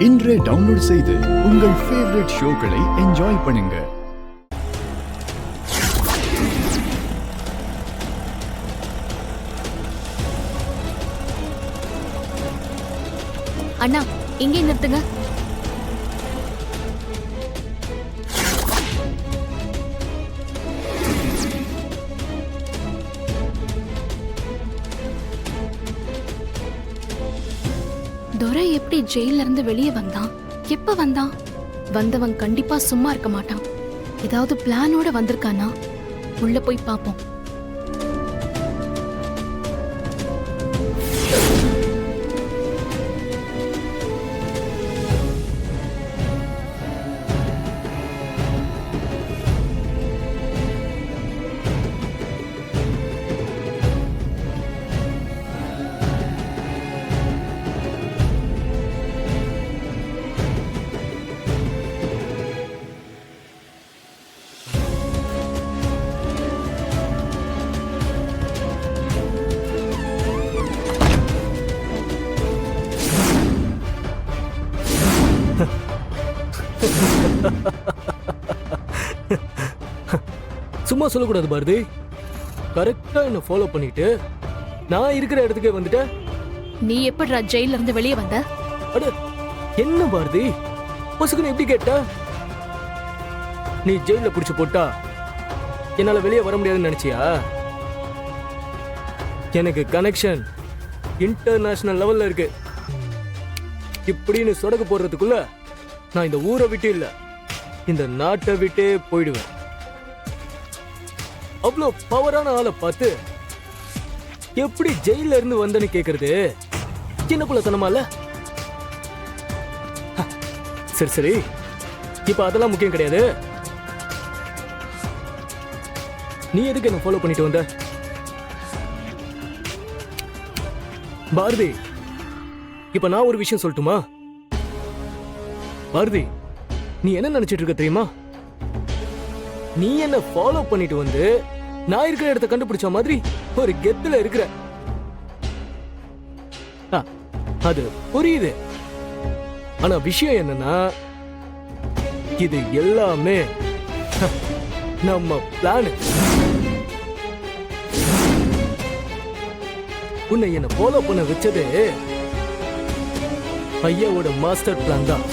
இன்றே டவுன்லோட் செய்து உங்கள் ஃபேவரட் ஷோக்களை என்ஜாய் பண்ணுங்க. அண்ணா, இங்கே நிறுத்துங்க. துரை எப்படி ஜெயில இருந்து வெளியே வந்தான்? எப்ப வந்தான்? வந்தவன் கண்டிப்பா சும்மா இருக்க மாட்டான். ஏதாவது பிளானோட வந்திருக்கானா? உள்ள போய் பாப்போம். சும்மா சொல்லக்கூடாது பாரதி. கரெக்டா என்ன ஃபாலோ பண்ணிட்டு நான் இருக்கிற இடத்துக்கே வந்துட்ட. நீ எப்படிடா ஜெயில இருந்து வெளியே வந்த? அட என்ன பாரதி, பசுக்குன்னு எப்படி கேட்ட? நீ ஜெயில புடிச்சு போட்டா என்னால வெளியே வர முடியாதுன்னு நினைச்சியா? எனக்கு கனெக்ஷன் இன்டர்நேஷனல் லெவல்ல இருக்கு. இப்படின்னு சொடக்கு போடுறதுக்குள்ள நான் இந்த ஊரை விட்டு இல்ல, இந்த நாட்டை விட்டே போயிடுவேன். அவ்வளோ பவரான ஆளை பார்த்து எப்படி ஜெயில இருந்து வந்தன்னு கேக்குறது சின்ன புள்ளத்தனமால? சரி சரி, இப்ப அதெல்லாம் முக்கியம் கிடையாது. நீ எதுக்கு என்ன ஃபாலோ பண்ணிட்டு வந்த? பாரதி, இப்ப நான் ஒரு விஷயம் சொல்லட்டுமா? பாரதி, நீ என்ன நினைச்சிட்டு இருக்க தெரியுமா? நீ என்ன ஃபாலோ பண்ணிட்டு வந்து நான் இருக்கிற இடத்தை கண்டுபிடிச்ச மாதிரி ஒரு கெத்துல இருக்கிற. அது புரியுது. ஆனா விஷயம் என்னன்னா, இது எல்லாமே நம்ம பிளான். உன்னை என்ன ஃபாலோ பண்ண வச்சது ஐயாவோட மாஸ்டர் பிளான் தான்.